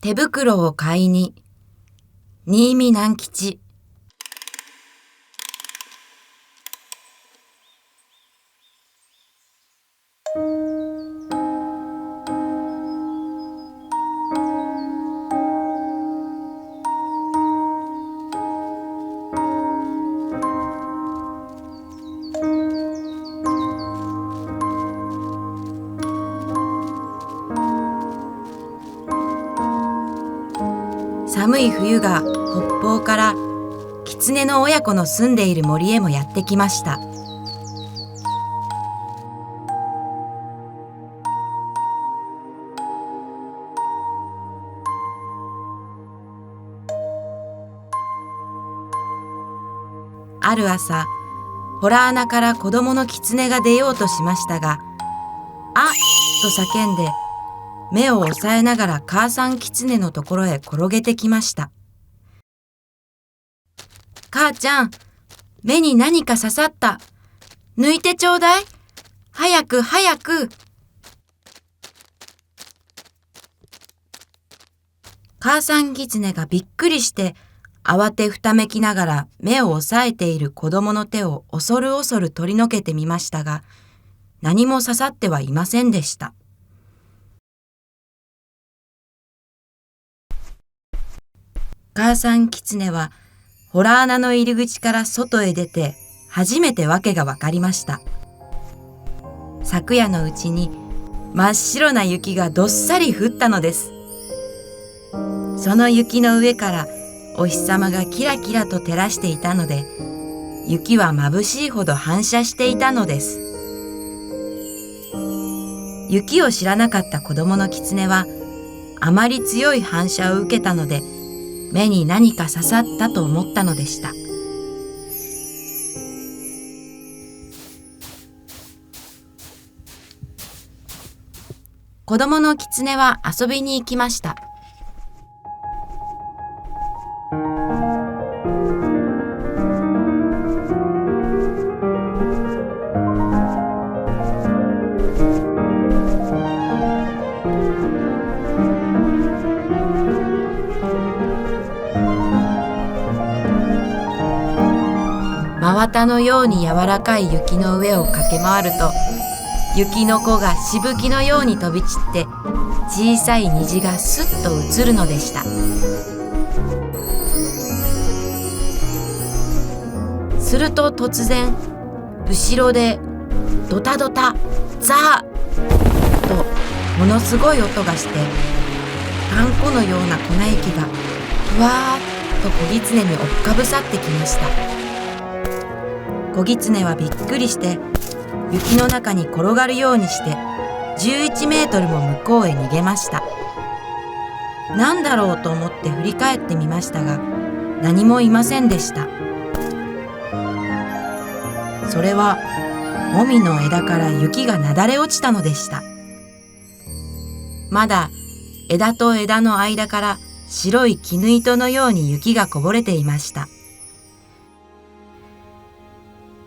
手袋を買いに、新見南吉。寒い冬が北方から狐の親子の住んでいる森へもやってきました。ある朝、洞穴から子供の狐が出ようとしましたが、あっと叫んで、目を押さえながら母さん狐のところへ転げてきました。母ちゃん、目に何か刺さった。抜いてちょうだい。早く早く。母さん狐がびっくりして慌てふためきながら目を押さえている子供の手を恐る恐る取り除けてみましたが、何も刺さってはいませんでした。母さん狐は洞穴の入り口から外へ出て初めて訳がわかりました。昨夜のうちに真っ白な雪がどっさり降ったのです。その雪の上からお日様がキラキラと照らしていたので、雪は眩しいほど反射していたのです。雪を知らなかった子供の狐はあまり強い反射を受けたので、目に何か刺さったと思ったのでした。子供の狐は遊びに行きました。真綿のように柔らかい雪の上を駆け回ると、雪の子がしぶきのように飛び散って小さい虹がすっと映るのでした。すると突然、後ろでドタドタザーとものすごい音がして、パン粉のような粉雪がふわーっと子狐に追っかぶさってきました。子狐はびっくりして雪の中に転がるようにして11メートルも向こうへ逃げました。何だろうと思って振り返ってみましたが、何もいませんでした。それはもみの枝から雪がなだれ落ちたのでした。まだ枝と枝の間から白い絹糸のように雪がこぼれていました。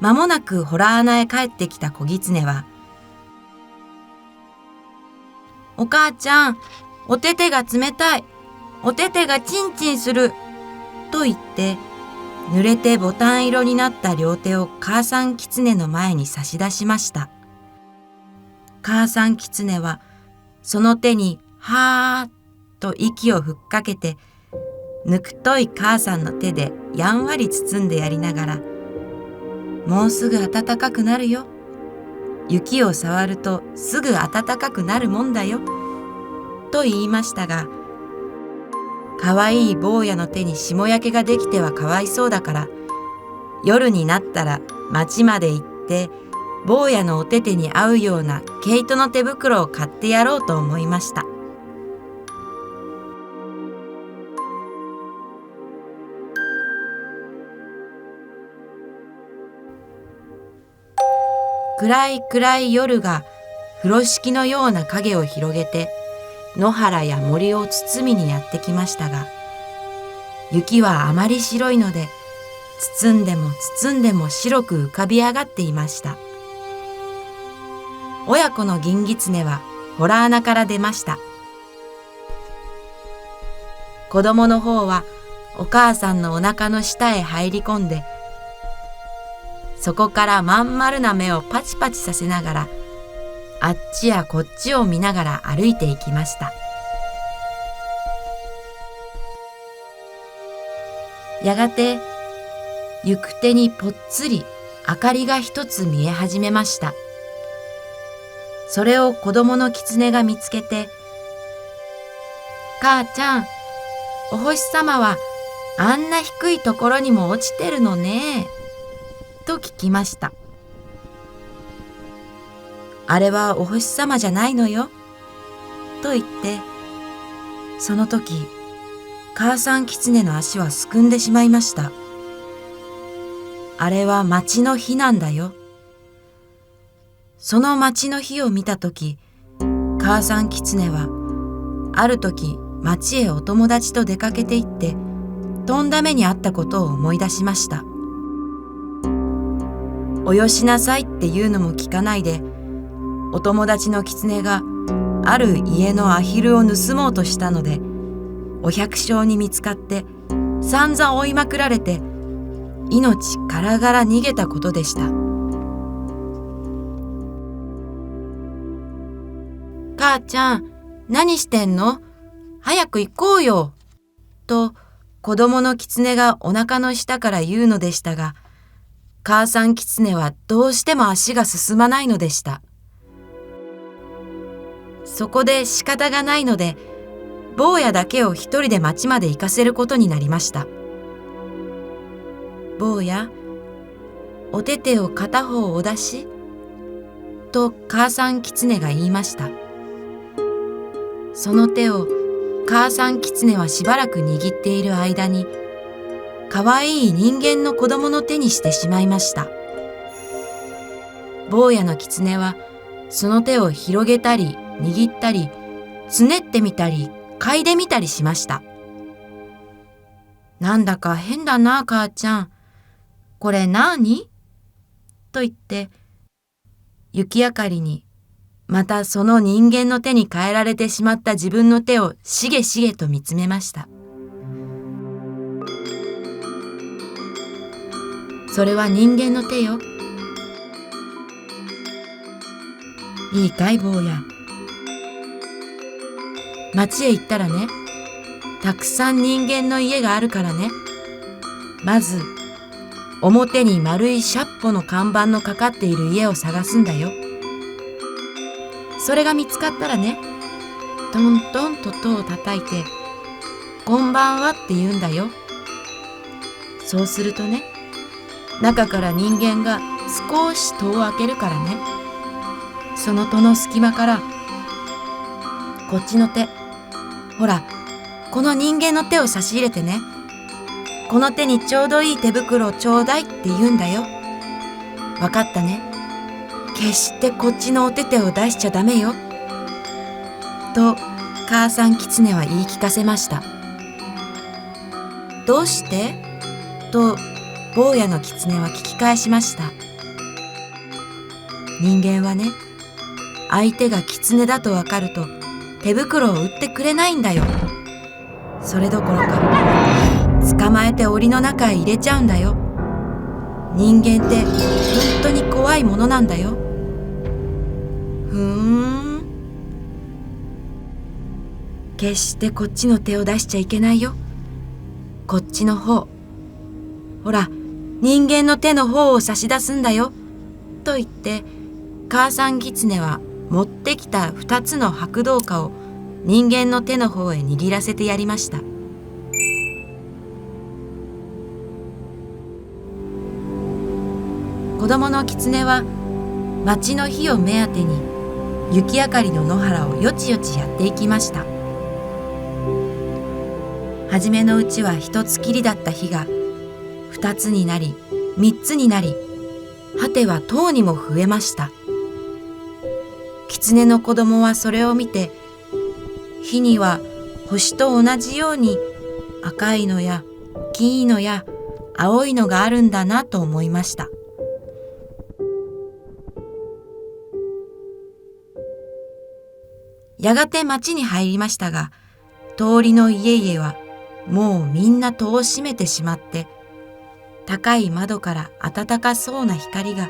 間もなく洞穴へ帰ってきた子狐は、お母ちゃん、お手手が冷たい。お手手がチンチンする。と言って、濡れてボタン色になった両手を母さん狐の前に差し出しました。母さん狐は、その手にはーっと息をふっかけて、ぬくとい母さんの手でやんわり包んでやりながら、もうすぐ暖かくなるよ。雪を触るとすぐ暖かくなるもんだよ。と言いましたが、かわいい坊やの手に霜焼けができてはかわいそうだから、夜になったら町まで行って、坊やのお手手に合うような毛糸の手袋を買ってやろうと思いました。暗い暗い夜が風呂敷のような影を広げて野原や森を包みにやってきましたが、雪はあまり白いので包んでも包んでも白く浮かび上がっていました。親子の銀狐は洞穴から出ました。子供の方はお母さんのお腹の下へ入り込んで、そこからまん丸な目をパチパチさせながら、あっちやこっちを見ながら歩いていきました。やがて行く手にぽっつり明かりが一つ見え始めました。それを子供の狐が見つけて、母ちゃん、お星様はあんな低いところにも落ちてるのね、と聞きました。あれはお星様じゃないのよ、と言って、その時、母さん狐の足はすくんでしまいました。あれは町の火なんだよ。その町の火を見たとき、母さん狐は、あるとき町へお友達と出かけて行って、とんだ目にあったことを思い出しました。およしなさいっていうのも聞かないで、お友達の狐がある家のアヒルを盗もうとしたので、お百姓に見つかって散々追いまくられて、命からがら逃げたことでした。母ちゃん、何してんの？早く行こうよ。と子供の狐がお腹の下から言うのでしたが、母さん狐はどうしても足が進まないのでした。そこで仕方がないので、坊やだけを一人で町まで行かせることになりました。坊や、お手手を片方お出し、と母さん狐が言いました。その手を母さん狐はしばらく握っている間に、かわいい人間の子供の手にしてしまいました。坊やの狐はその手を広げたり握ったり、つねってみたり嗅いでみたりしました。なんだか変だな、母ちゃん。これ何？と言って、雪明かりにまたその人間の手に変えられてしまった自分の手をしげしげと見つめました。それは人間の手よ。いいかい、坊や。町へ行ったらね、たくさん人間の家があるからね。まず、表に丸いシャッポの看板のかかっている家を探すんだよ。それが見つかったらね、トントンと戸を叩いて、こんばんはって言うんだよ。そうするとね、中から人間が少し戸を開けるからね、その戸の隙間から、こっちの手、ほら、この人間の手を差し入れてね、この手にちょうどいい手袋をちょうだいって言うんだよ。わかったね。決してこっちのお手手を出しちゃダメよ。と母さん狐は言い聞かせました。どうして？と坊やの狐は聞き返しました。人間はね、相手が狐だとわかると手袋を売ってくれないんだよ。それどころか捕まえて檻の中へ入れちゃうんだよ。人間って本当に怖いものなんだよ。決してこっちの手を出しちゃいけないよ。こっちの方。ほら、人間の手の方を差し出すんだよ。と言って、母さん狐は持ってきた2つの白銅貨を人間の手の方へ握らせてやりました。子供の狐は町の火を目当てに雪明かりの野原をよちよちやっていきました。はじめのうちは一つきりだった火が2つになり3つになり、果ては10にも増えました。狐の子供はそれを見て、火には星と同じように赤いのや金いのや青いのがあるんだなと思いました。やがて町に入りましたが、通りの家々はもうみんな戸を閉めてしまって、高い窓から暖かそうな光が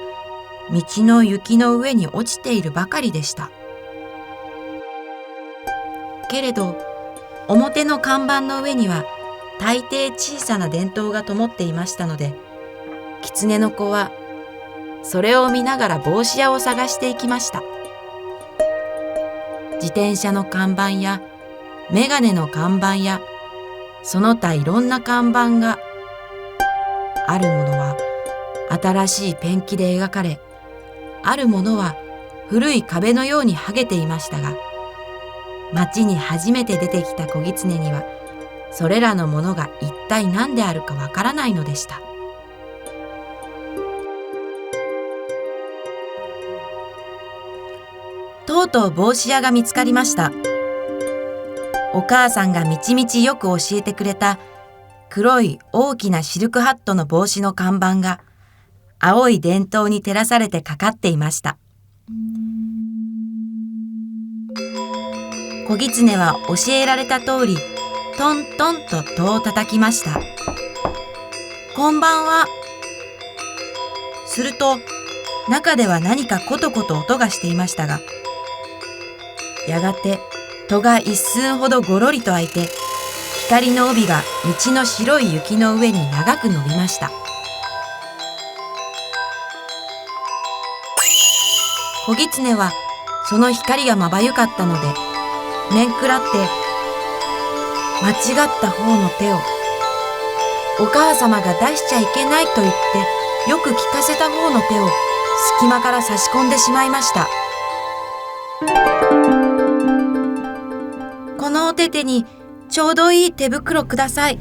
道の雪の上に落ちているばかりでした。けれど表の看板の上には大抵小さな電灯が灯っていましたので、狐の子はそれを見ながら帽子屋を探していきました。自転車の看板やメガネの看板やその他いろんな看板が、あるものは新しいペンキで描かれ、あるものは古い壁のように剥げていましたが、町に初めて出てきた小狐にはそれらのものが一体何であるかわからないのでした。とうとう帽子屋が見つかりました。お母さんがみちみちよく教えてくれた黒い大きなシルクハットの帽子の看板が青い電灯に照らされてかかっていました。小狐は教えられた通りトントンと戸を叩きました。こんばんは。すると中では何かコトコト音がしていましたが、やがて戸が一寸ほどごろりと開いて、光の帯が道の白い雪の上に長く伸びました。小狐はその光がまばゆかったので、面食らって間違った方の手をお母様が出しちゃいけないと言ってよく聞かせた方の手を隙間から差し込んでしまいました。このお手手にちょうどいい手袋ください。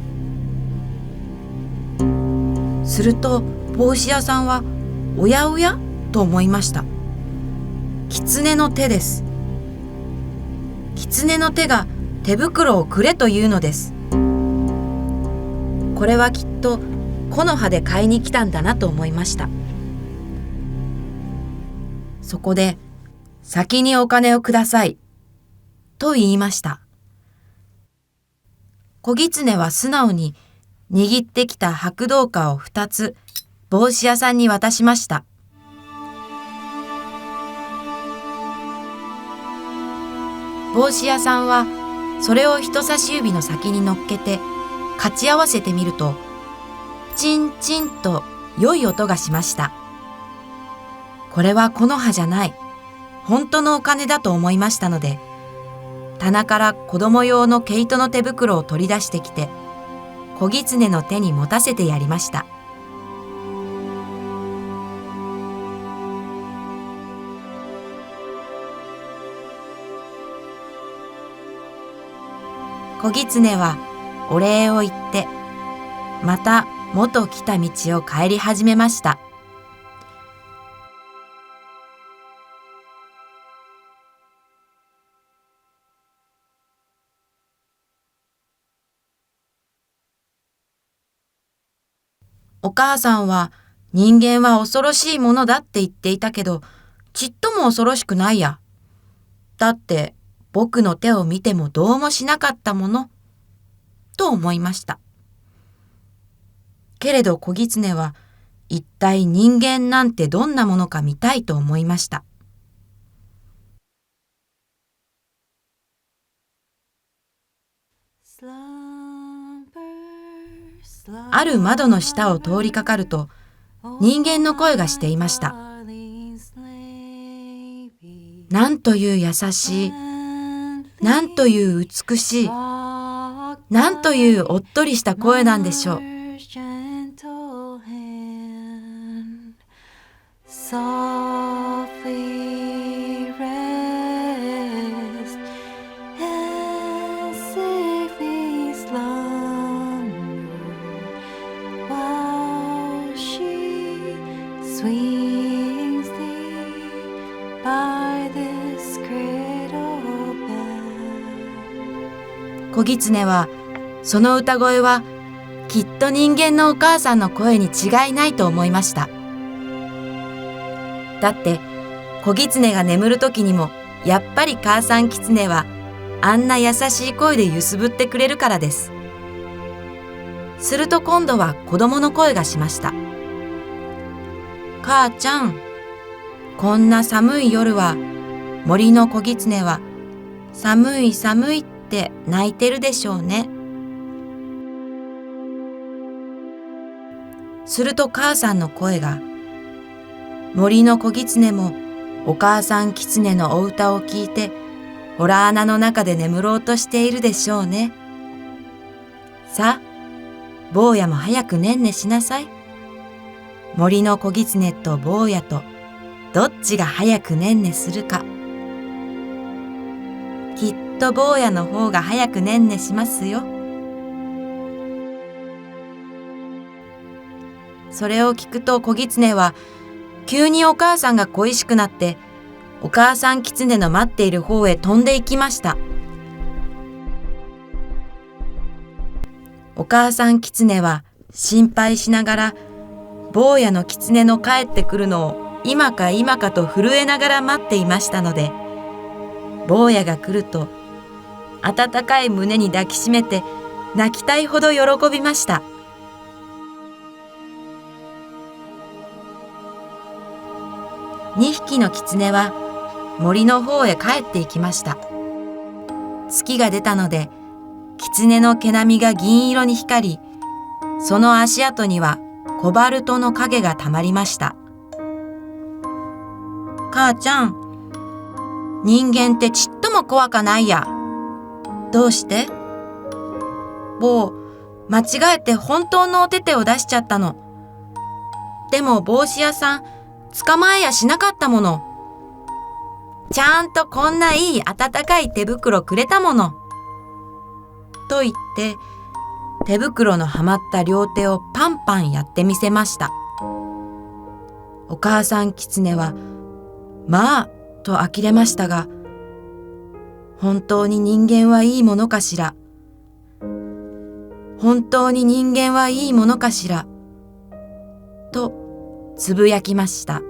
すると帽子屋さんはおやおやと思いました。狐の手です。狐の手が手袋をくれというのです。これはきっと木の葉で買いに来たんだなと思いました。そこで先にお金をくださいと言いました。小狐は素直に握ってきた白銅貨を2つ帽子屋さんに渡しました。帽子屋さんはそれを人差し指の先に乗っけてかち合わせてみると、チンチンと良い音がしました。これは木の葉じゃない、本当のお金だと思いましたので、棚から子供用の毛糸の手袋を取り出してきて、小狐の手に持たせてやりました。小狐はお礼を言って、また元来た道を帰り始めました。お母さんは人間は恐ろしいものだって言っていたけど、ちっとも恐ろしくないや。だって僕の手を見てもどうもしなかったもの、と思いました。けれど小狐は一体人間なんてどんなものか見たいと思いました。ある窓の下を通りかかると、人間の声がしていました。なんという優しい、なんという美しい、なんというおっとりした声なんでしょう。小狐はその歌声はきっと人間のお母さんの声に違いないと思いました。だって小狐が眠る時にもやっぱり母さん狐はあんな優しい声で揺すぶってくれるからです。すると今度は子供の声がしました。母ちゃん、こんな寒い夜は森の子狐は寒い寒いって泣いてるでしょうね。すると母さんの声が、森の子狐もお母さん狐のお歌を聞いてほら穴の中で眠ろうとしているでしょうね。さあ、坊やも早くねんねしなさい。森の子狐と坊やとどっちが早くねんねするか。きっと坊やの方が早くねんねしますよ。それを聞くと子狐は急にお母さんが恋しくなってお母さん狐の待っている方へ飛んでいきました。お母さん狐は心配しながら坊やの狐の帰ってくるのを今か今かと震えながら待っていましたので、坊やが来ると温かい胸に抱きしめて泣きたいほど喜びました。2匹の狐は森の方へ帰っていきました。月が出たので狐の毛並みが銀色に光り、その足跡にはコバルトの影がたまりました。母ちゃん、人間ってちっとも怖かないや。どうして？坊、間違えて本当のお手手を出しちゃったの。でも帽子屋さん、捕まえやしなかったもの。ちゃんとこんないい温かい手袋くれたもの。と言って、手袋のはまった両手をパンパンやってみせました。お母さん狐は、まあ、と呆れましたが、本当に人間はいいものかしら。本当に人間はいいものかしら。とつぶやきました。